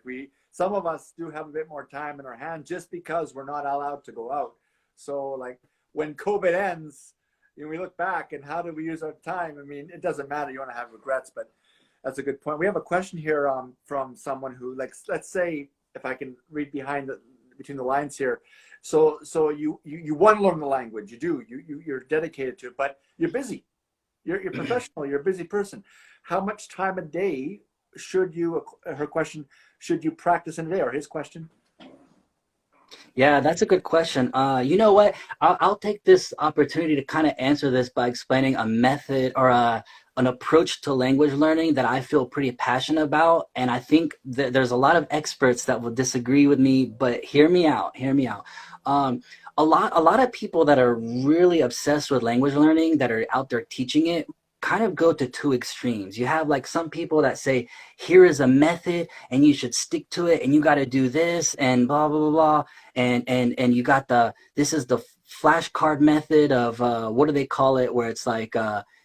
some of us do have a bit more time in our hand just because we're not allowed to go out. So, like, when COVID ends, we look back and how did we use our time? I mean, it doesn't matter. You want to have regrets, but that's a good point. We have a question here from someone who, like, let's say, if I can read between the lines here. So you want to learn the language. You do. You're dedicated to it, but you're busy. You're professional. You're a busy person. How much time a day should you? Her question: should you practice in a day? Or his question? Yeah, that's a good question. You know what? I'll take this opportunity to kind of answer this by explaining a method or an approach to language learning that I feel pretty passionate about. And I think that there's a lot of experts that will disagree with me, but hear me out. Hear me out. Um, a lot of people that are really obsessed with language learning, that are out there teaching it, kind of go to two extremes. You have like some people that say, here is a method and you should stick to it and you got to do this and blah, blah, blah, blah. And you got this is the flashcard method of what do they call it, where it's like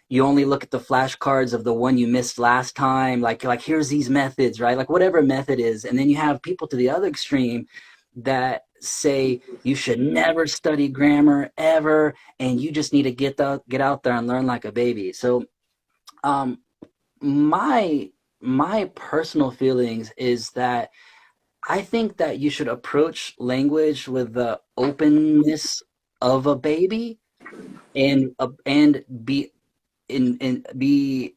you only look at the flashcards of the one you missed last time, like here's these methods, right? Like whatever method is. And then you have people to the other extreme that say you should never study grammar ever, and you just need to get out there and learn like a baby. So um my my personal feelings is that I think that you should approach language with the openness of a baby, and be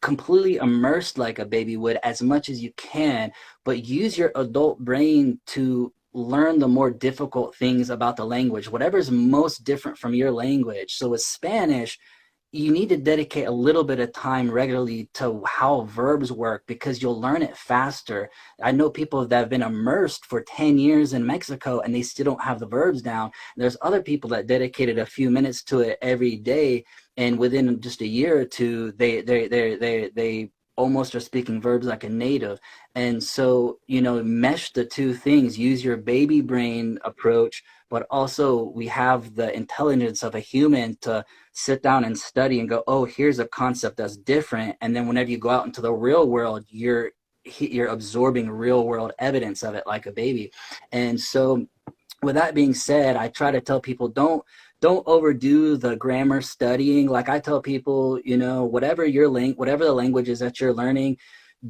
completely immersed like a baby would as much as you can, but use your adult brain to learn the more difficult things about the language, whatever's most different from your language. So with Spanish, you need to dedicate a little bit of time regularly to how verbs work, because you'll learn it faster. I know people that have been immersed for 10 years in Mexico and they still don't have the verbs down. There's other people that dedicated a few minutes to it every day, and within just a year or two, they almost are speaking verbs like a native. And so, mesh the two things, use your baby brain approach, but also we have the intelligence of a human to sit down and study and go, oh, here's a concept that's different. And then whenever you go out into the real world, you're absorbing real world evidence of it like a baby. And so with that being said, I try to tell people, don't overdo the grammar studying. Like I tell people, whatever the language is that you're learning,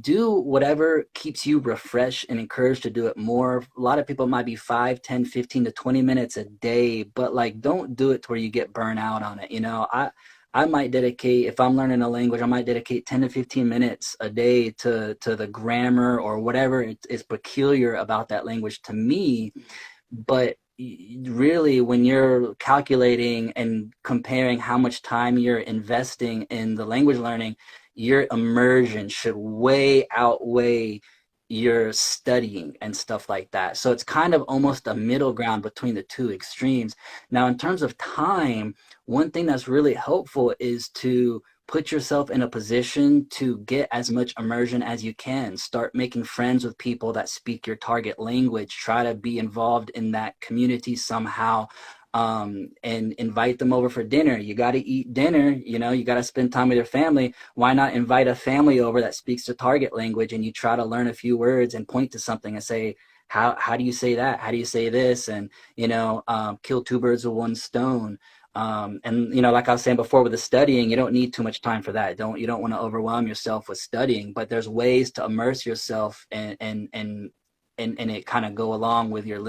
do whatever keeps you refreshed and encouraged to do it more. A lot of people might be 5, 10, 15 to 20 minutes a day, but like don't do it to where you get burnt out on it. I might dedicate, if I'm learning a language, I might dedicate 10 to 15 minutes a day to the grammar or whatever is peculiar about that language to me. But really, when you're calculating and comparing how much time you're investing in the language learning, your immersion should way outweigh your studying and stuff like that. So it's kind of almost a middle ground between the two extremes. Now, in terms of time, one thing that's really helpful is to put yourself in a position to get as much immersion as you can. Start making friends with people that speak your target language. Try to be involved in that community somehow, and invite them over for dinner. You got to eat dinner, you got to spend time with your family. Why not invite a family over that speaks the target language, and you try to learn a few words and point to something and say, how do you say that? How do you say this? And, kill two birds with one stone. And like I was saying before with the studying, you don't need too much time for that. You don't want to overwhelm yourself with studying, but there's ways to immerse yourself and it kind of go along with your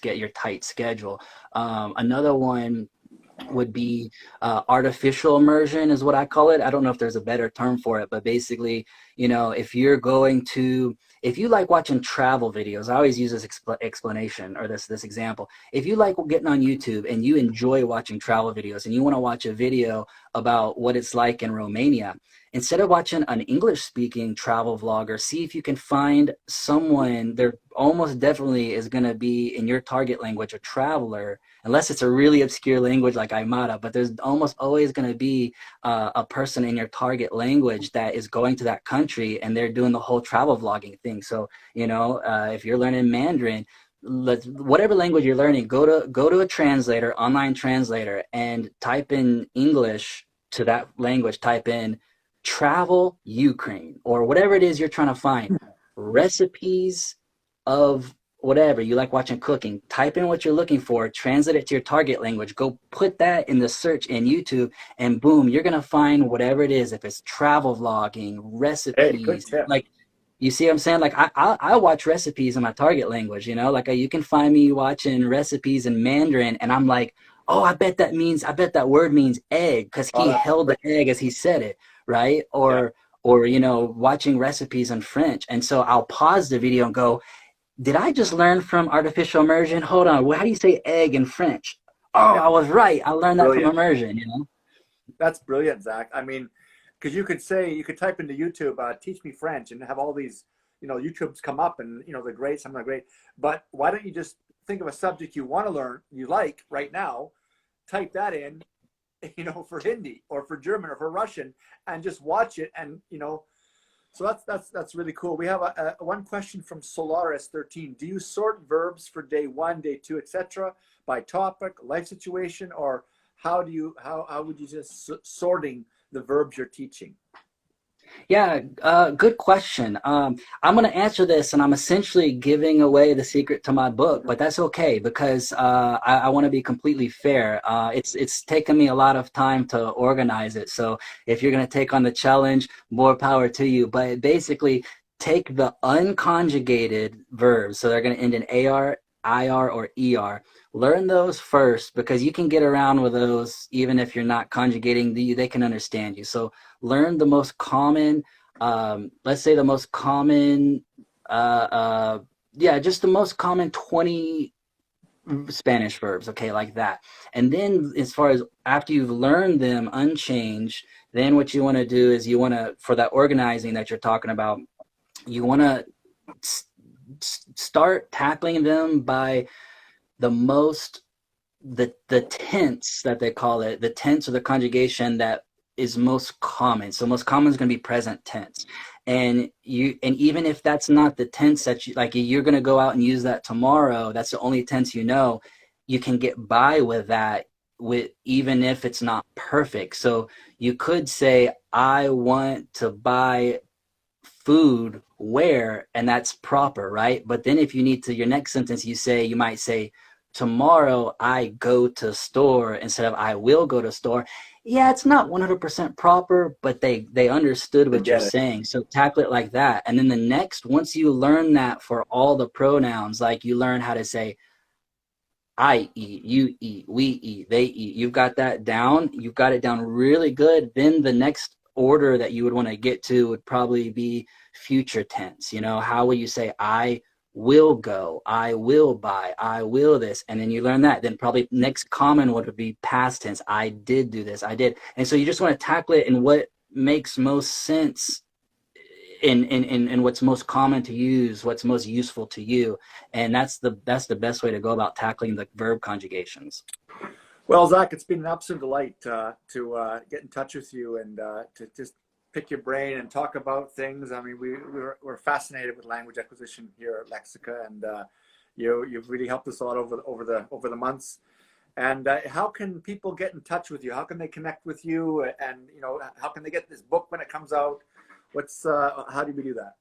your tight schedule. Another one would be artificial immersion is what I call it. I don't know if there's a better term for it, but basically, if you like watching travel videos, I always use this explanation or this example. If you like getting on YouTube and you enjoy watching travel videos and you want to watch a video about what it's like in Romania, instead of watching an English speaking travel vlogger, see if you can find someone. There almost definitely is going to be in your target language a traveler, unless it's a really obscure language like Aymara, but there's almost always going to be a person in your target language that is going to that country and they're doing the whole travel vlogging thing. So, if you're learning Mandarin, whatever language you're learning, go to a translator, online translator, and type in English to that language, type in travel Ukraine or whatever it is you're trying to find, recipes of whatever you like watching cooking. Type in what you're looking for, translate it to your target language, go put that in the search in YouTube, and boom, you're gonna find whatever it is. If it's travel vlogging, Hey, good recipes, tip. like, you see what I'm saying? Like I watch recipes in my target language, like you can find me watching recipes in Mandarin and I'm like, oh, I bet that word means egg because Oh, he that's held the great. egg as he said it, right? Yeah. Or watching recipes in French. And so I'll pause the video and go, did I just learn from artificial immersion? Hold on, how do you say egg in French? Oh, Yeah. I was right. I learned that from Brilliant. immersion. That's brilliant, Zach. I mean, because you could type into YouTube, teach me French, and have all these, YouTubes come up, and they're great, some are great. But why don't you just think of a subject you want to learn, you like right now, type that in, for Hindi or for German or for Russian, and just watch it, and So that's really cool. We have one question from Solaris13. Do you sort verbs for day one, day two, etc., by topic, life situation, or how would you just sorting the verbs you're teaching? Yeah, good question. I'm going to answer this, and I'm essentially giving away the secret to my book, but that's okay because I want to be completely fair. It's taken me a lot of time to organize it. So if you're going to take on the challenge, more power to you. But basically, take the unconjugated verbs, so they're going to end in AR, IR, or ER. Learn those first because you can get around with those even if you're not conjugating. They can understand you. So learn the most common, let's say the most common, yeah, just the most common 20 Spanish verbs, okay, like that. And then as far as after you've learned them unchanged, then what you want to do is you want to, for that organizing that you're talking about, you want to start tackling them by the most the tense that they call it, the tense or the conjugation that is most common. So most common is going to be present tense. And even if that's not the tense that you like, you're going to go out and use that tomorrow, that's the only tense you know, you can get by with that, with even if it's not perfect. So you could say, I want to buy food where, and that's proper, right? But then if you need to, your next sentence, you might say, tomorrow I go to store instead of I will go to store. Yeah, it's not 100% proper, but they understood I what you're get it. saying. So tackle it like that. And then the next, once you learn that for all the pronouns, like you learn how to say I eat, you eat, we eat, they eat. You've got that down. You've got it down really good. Then the next order that you would want to get to would probably be future tense. You know, how will you say I will go, I will buy, I will this, and then you learn that. Then probably next common would be past tense. I did do this, I did. And so you just want to tackle it in what makes most sense in what's most common to use, what's most useful to you, and that's the best way to go about tackling the verb conjugations. Well, Zach, it's been an absolute delight to get in touch with you and to just pick your brain and talk about things. I mean, we're fascinated with language acquisition here at Lexica, and you've really helped us a lot over the months. And how can people get in touch with you? How can they connect with you? And how can they get this book when it comes out? How do we do that?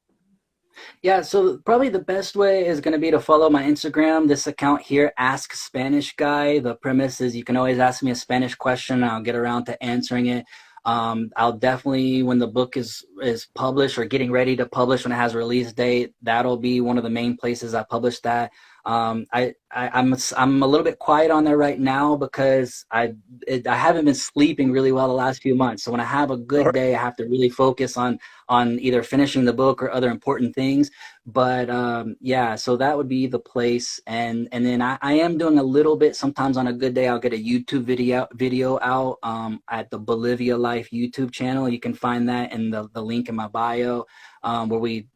Yeah, so probably the best way is going to be to follow my Instagram, this account here, Ask Spanish Guy. The premise is you can always ask me a Spanish question, and I'll get around to answering it. I'll definitely, when the book is published or getting ready to publish, when it has a release date, that'll be one of the main places I publish that. I'm a little bit quiet on there right now because I haven't been sleeping really well the last few months. So when I have a good day, I have to really focus on either finishing the book or other important things. But yeah, so that would be the place. And then I am doing a little bit. Sometimes on a good day, I'll get a YouTube video out at the Bolivia Life YouTube channel. You can find that in the link in my bio, where we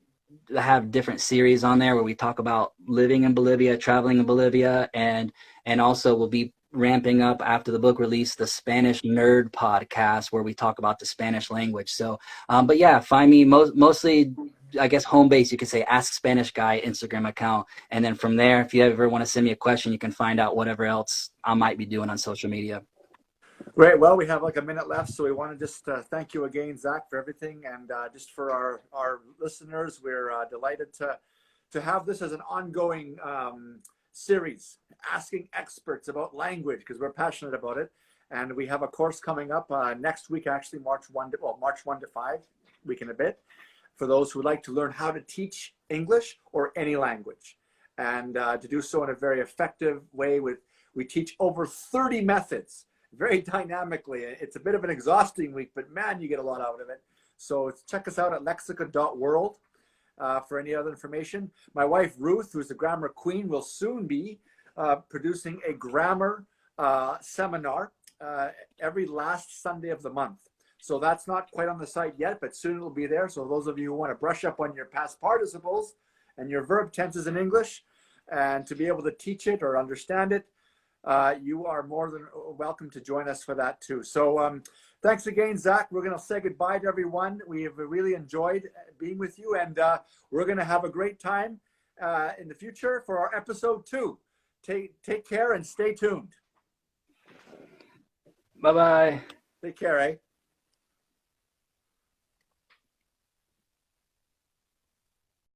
have different series on there where we talk about living in Bolivia, traveling in Bolivia, and also we'll be ramping up after the book release the Spanish Nerd podcast where we talk about the Spanish language. So, but yeah, find me mostly, I guess, home base. You could say Ask Spanish Guy Instagram account, and then from there, if you ever want to send me a question, you can find out whatever else I might be doing on social media. Great. Well, we have like a minute left, so we want to just thank you again, Zach, for everything, and just for our listeners, we're delighted to have this as an ongoing series, asking experts about language because we're passionate about it, and we have a course coming up next week, actually March 1 to 5, week and a bit, for those who would like to learn how to teach English or any language, and to do so in a very effective way. We teach over 30 methods very dynamically. It's a bit of an exhausting week, but man, you get a lot out of it. So check us out at lexica.world for any other information. My wife, Ruth, who's the grammar queen, will soon be producing a grammar seminar every last Sunday of the month. So that's not quite on the site yet, but soon it'll be there. So those of you who want to brush up on your past participles and your verb tenses in English and to be able to teach it or understand it, you are more than welcome to join us for that too. So Thanks again, Zach. We're going to say goodbye to everyone. We have really enjoyed being with you, and we're going to have a great time in the future for our episode 2. Take care and stay tuned. Bye-bye. Take care, eh?